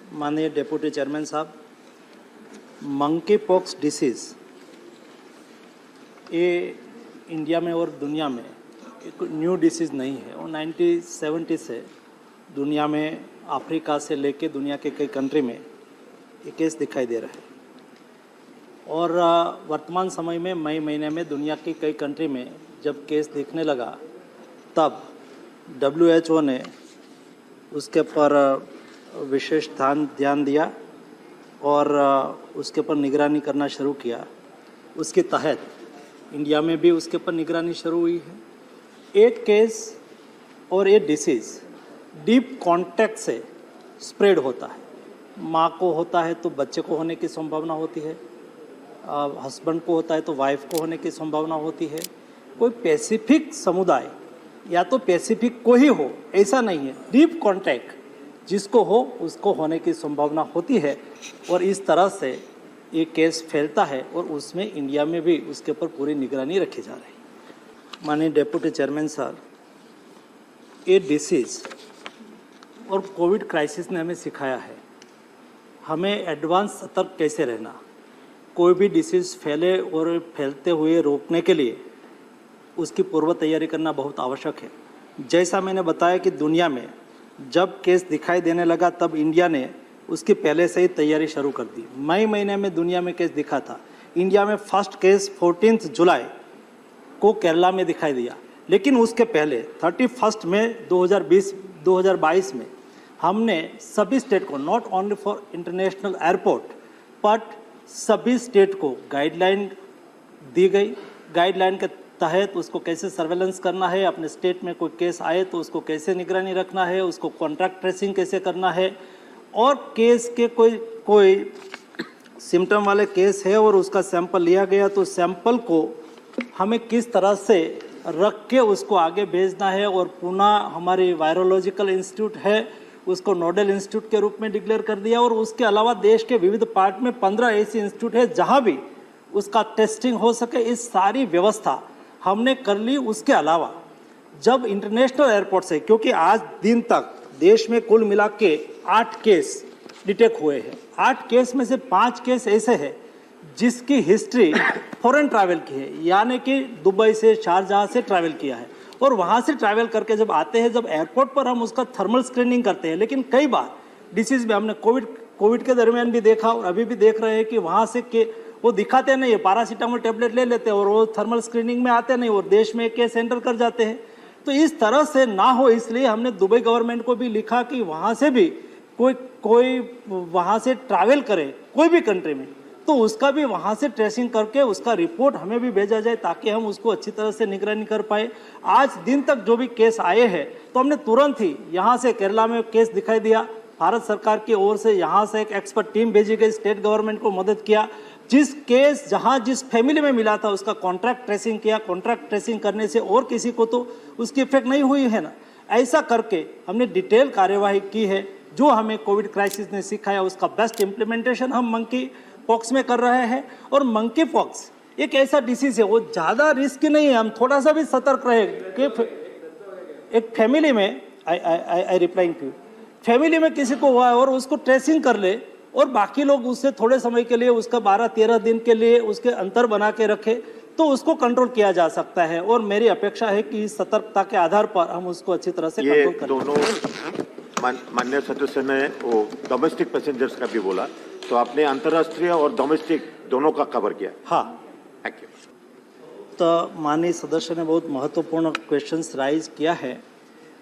माननीय deputy chairman साहब, monkey pox disease ये इंडिया में और दुनिया में एक न्यू डिसीज़ नहीं है। और 1970 से दुनिया में अफ्रीका से लेके दुनिया के कई कंट्री में ये केस दिखाई दे रहा है। और वर्तमान समय में मई महीने में दुनिया की कई कंट्री में जब केस दिखने लगा तब WHO ने उसके पर विशेष ध्यान दिया और उसके पर निगरानी करना शुरू किया। उसके तहत इंडिया में भी उसके पर निगरानी शुरू हुई है। एक केस और ये डिसीज़ डीप कॉन्टैक्ट से स्प्रेड होता है। माँ को होता है तो बच्चे को होने की संभावना होती है, हस्बैंड को होता है तो वाइफ को होने की संभावना होती है। कोई स्पेसिफिक समुदाय या तो स्पेसिफिक को ही हो ऐसा नहीं है, डीप कॉन्टैक्ट जिसको हो उसको होने की संभावना होती है। और इस तरह से ये केस फैलता है और उसमें इंडिया में भी उसके ऊपर पूरी निगरानी रखी जा रही है। माननीय डेप्यूटी चेयरमैन सर, ये डिसीज़ और कोविड क्राइसिस ने हमें सिखाया है हमें एडवांस सतर्क कैसे रहना। कोई भी डिसीज़ फैले और फैलते हुए रोकने के लिए उसकी पूर्व तैयारी करना बहुत आवश्यक है। जैसा मैंने बताया कि दुनिया में जब केस दिखाई देने लगा तब इंडिया ने उसकी पहले से ही तैयारी शुरू कर दी। मई महीने में दुनिया में केस दिखा था। इंडिया में फर्स्ट केस 14 जुलाई को केरला में दिखाई दिया, लेकिन उसके पहले 31 मई 2022 में हमने सभी स्टेट को, not only for international airport but सभी स्टेट को गाइडलाइन दी गई। गाइडलाइन के तहत उसको कैसे सर्वेलेंस करना है, अपने स्टेट में कोई केस आए तो उसको कैसे निगरानी रखना है, उसको कॉन्ट्रैक्ट ट्रेसिंग कैसे करना है, और केस के कोई सिम्टम वाले केस है और उसका सैंपल लिया गया तो सैंपल को हमें किस तरह से रख के उसको आगे भेजना है। और पुनः हमारी वायरोलॉजिकल इंस्टीट्यूट है उसको नोडल इंस्टीट्यूट के रूप में डिक्लेयर कर दिया। और उसके अलावा देश के विविध पार्ट में 15 ऐसी इंस्टीट्यूट है जहाँ भी उसका टेस्टिंग हो सके, इस सारी व्यवस्था हमने कर ली। उसके अलावा जब इंटरनेशनल एयरपोर्ट से, क्योंकि आज दिन तक देश में कुल मिला के 8 केस डिटेक्ट हुए हैं, 8 केस में से 5 केस ऐसे हैं जिसकी हिस्ट्री फॉरेन ट्रैवल की है, यानी कि दुबई से, शारजाह से ट्रैवल किया है। और वहाँ से ट्रैवल करके जब आते हैं, जब एयरपोर्ट पर हम उसका थर्मल स्क्रीनिंग करते हैं। लेकिन कई बार डिसीज़ में हमने कोविड के दरमियान भी देखा और अभी भी देख रहे हैं कि वहाँ से वो दिखाते नहीं है, पैरासीटामोल टेबलेट ले लेते हैं और वो थर्मल स्क्रीनिंग में आते नहीं और देश में केस एंटर कर जाते हैं। तो इस तरह से ना हो, इसलिए हमने दुबई गवर्नमेंट को भी लिखा कि वहाँ से भी कोई वहाँ से ट्रैवल करे कोई भी कंट्री में तो उसका भी वहाँ से ट्रेसिंग करके उसका रिपोर्ट हमें भी भेजा जाए ताकि हम उसको अच्छी तरह से निगरानी कर पाए। आज दिन तक जो भी केस आए हैं तो हमने तुरंत ही यहाँ से केरला में केस दिखाई दिया, भारत सरकार की ओर से यहाँ से एक एक्सपर्ट टीम भेजी गई, स्टेट गवर्नमेंट को मदद किया। जिस केस जहाँ जिस फैमिली में मिला था उसका कॉन्ट्रैक्ट ट्रेसिंग किया। कॉन्ट्रैक्ट ट्रेसिंग करने से और किसी को तो उसकी इफेक्ट नहीं हुई है ना। ऐसा करके हमने डिटेल कार्यवाही की है। जो हमें कोविड क्राइसिस ने सिखाया उसका बेस्ट इम्प्लीमेंटेशन हम मंकी पॉक्स में कर रहे हैं। और मंकी पॉक्स एक ऐसा डिसीज है, वो ज़्यादा रिस्क नहीं है, हम थोड़ा सा भी सतर्क रहे कि एक फैमिली में आई रिप्लाइंग टू फैमिली में किसी को हुआ है और उसको ट्रेसिंग कर ले और बाकी लोग उससे थोड़े समय के लिए उसका 12-13 दिन के लिए उसके अंतर बना के रखे तो उसको कंट्रोल किया जा सकता है। और मेरी अपेक्षा है कि इस सतर्कता के आधार पर हम उसको अच्छी तरह से कंट्रोल करें। दोनों माननीय सदस्य ने वो डोमेस्टिक पैसेंजर्स का भी बोला, तो आपने अंतर्राष्ट्रीय और डोमेस्टिक दोनों का कवर किया। हाँ, थैंक यू। तो माननीय सदस्य ने बहुत महत्वपूर्ण क्वेश्चंस राइज किया है।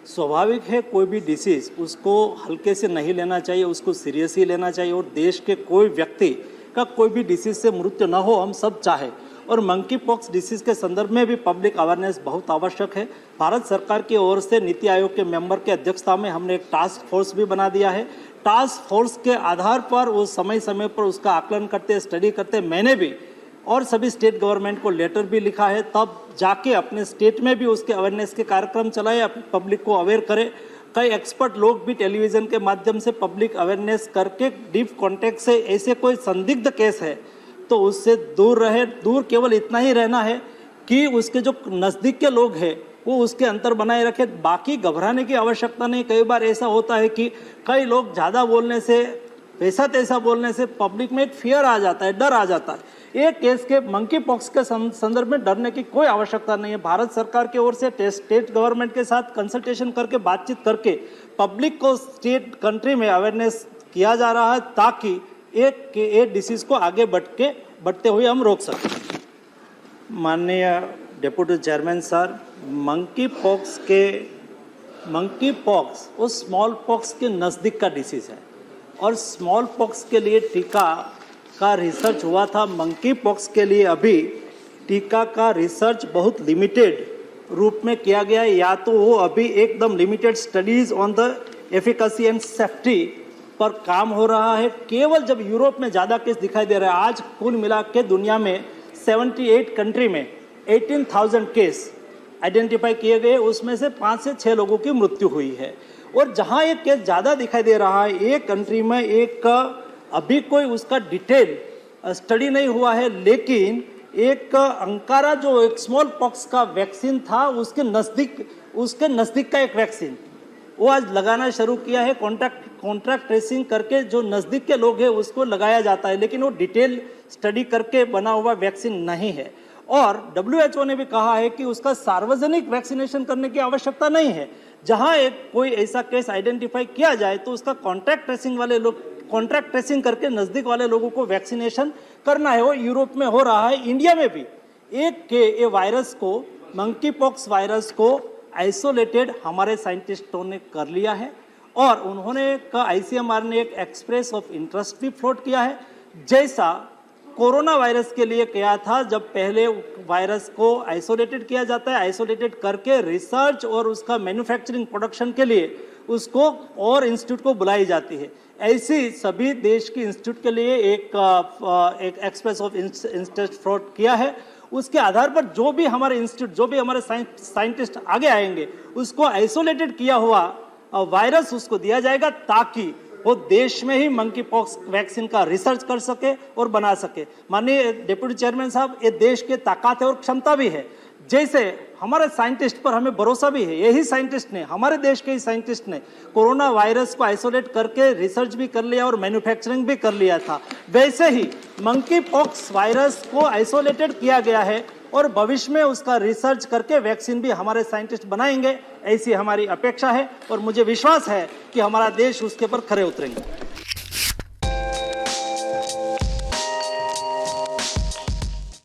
स्वाभाविक है कोई भी डिसीज़ उसको हल्के से नहीं लेना चाहिए, उसको सीरियस ही लेना चाहिए। और देश के कोई व्यक्ति का कोई भी डिसीज़ से मृत्यु न हो, हम सब चाहे। और मंकी पॉक्स डिसीज़ के संदर्भ में भी पब्लिक अवेयरनेस बहुत आवश्यक है। भारत सरकार की ओर से नीति आयोग के मेंबर के अध्यक्षता में हमने एक टास्क फोर्स भी बना दिया है। टास्क फोर्स के आधार पर वो समय समय पर उसका आकलन करते, स्टडी करते। मैंने भी और सभी स्टेट गवर्नमेंट को लेटर भी लिखा है, तब जाके अपने स्टेट में भी उसके अवेयरनेस के कार्यक्रम चलाए, पब्लिक को अवेयर करें। कई एक्सपर्ट लोग भी टेलीविज़न के माध्यम से पब्लिक अवेयरनेस करके डीप कॉन्टेक्ट से ऐसे कोई संदिग्ध केस है तो उससे दूर रहे। दूर केवल इतना ही रहना है कि उसके जो नज़दीक के लोग हैं वो उसके अंतर बनाए रखें, बाकी घबराने की आवश्यकता नहीं। कई बार ऐसा होता है कि कई लोग ज़्यादा बोलने से वैसा तैसा बोलने से पब्लिक में एक फियर आ जाता है, डर आ जाता है। एक केस के मंकी पॉक्स के संदर्भ में डरने की कोई आवश्यकता नहीं है। भारत सरकार की ओर से स्टेट गवर्नमेंट के साथ कंसल्टेशन करके बातचीत करके पब्लिक को स्टेट कंट्री में अवेयरनेस किया जा रहा है ताकि एक डिसीज को आगे बढ़ते हुए हम रोक सकें। माननीय deputy chairman sir, monkey pox वो स्मॉल पॉक्स के नज़दीक का डिसीज है और स्मॉल पॉक्स के लिए टीका का रिसर्च हुआ था। मंकी पॉक्स के लिए अभी टीका का रिसर्च बहुत लिमिटेड रूप में किया गया है, या तो वो अभी एकदम limited studies on the efficacy and safety पर काम हो रहा है। केवल जब यूरोप में ज़्यादा केस दिखाई दे रहा है, आज कुल मिला के दुनिया में 78 कंट्री में 18,000 केस आइडेंटिफाई किए गए, उसमें से 5 से 6 लोगों की मृत्यु हुई है। और जहां एक केस ज़्यादा दिखाई दे रहा है, एक कंट्री में एक अभी कोई उसका डिटेल स्टडी नहीं हुआ है, लेकिन एक अंकारा जो एक स्मॉल पॉक्स का वैक्सीन था उसके नज़दीक का एक वैक्सीन वो आज लगाना शुरू किया है। कॉन्ट्रैक्ट ट्रेसिंग करके जो नज़दीक के लोग हैं उसको लगाया जाता है, लेकिन वो डिटेल स्टडी करके बना हुआ वैक्सीन नहीं है। और WHO ने भी कहा है कि उसका सार्वजनिक वैक्सीनेशन करने की आवश्यकता नहीं है। जहां कोई ऐसा केस आइडेंटिफाई किया जाए तो उसका कॉन्ट्रैक्ट ट्रेसिंग करके नज़दीक वाले लोगों को वैक्सीनेशन करना है। वो यूरोप में हो रहा है, इंडिया में भी ये वायरस को, मंकी पॉक्स वायरस को आइसोलेटेड हमारे साइंटिस्टों ने कर लिया है और उन्होंने ICMR ने एक एक्सप्रेस ऑफ इंटरेस्ट भी फ्लोट किया है, जैसा कोरोना वायरस के लिए किया था। जब पहले वायरस को आइसोलेटेड किया जाता है, आइसोलेटेड करके रिसर्च और उसका मैन्युफैक्चरिंग प्रोडक्शन के लिए उसको और इंस्टीट्यूट को बुलाई जाती है। ऐसी सभी देश की इंस्टीट्यूट के लिए एक एक्सप्रेस ऑफ इंटरेस्ट फ्लोट किया है। उसके आधार पर जो भी हमारे इंस्टीट्यूट, जो भी हमारे साइंटिस्ट आगे आएंगे, उसको आइसोलेटेड किया हुआ वायरस उसको दिया जाएगा ताकि वो देश में ही मंकी पॉक्स वैक्सीन का रिसर्च कर सके और बना सके। माननीय डिप्टी चेयरमैन साहब, ये देश के ताकत है और क्षमता भी है। जैसे हमारे साइंटिस्ट पर हमें भरोसा भी है, यही साइंटिस्ट ने, हमारे देश के ही साइंटिस्ट ने कोरोना वायरस को आइसोलेट करके रिसर्च भी कर लिया और मैन्युफैक्चरिंग भी कर लिया था, वैसे ही मंकी पॉक्स वायरस को आइसोलेटेड किया गया है और भविष्य में उसका रिसर्च करके वैक्सीन भी हमारे साइंटिस्ट बनाएंगे, ऐसी हमारी अपेक्षा है और मुझे विश्वास है कि हमारा देश उसके पर खरे उतरेंगे।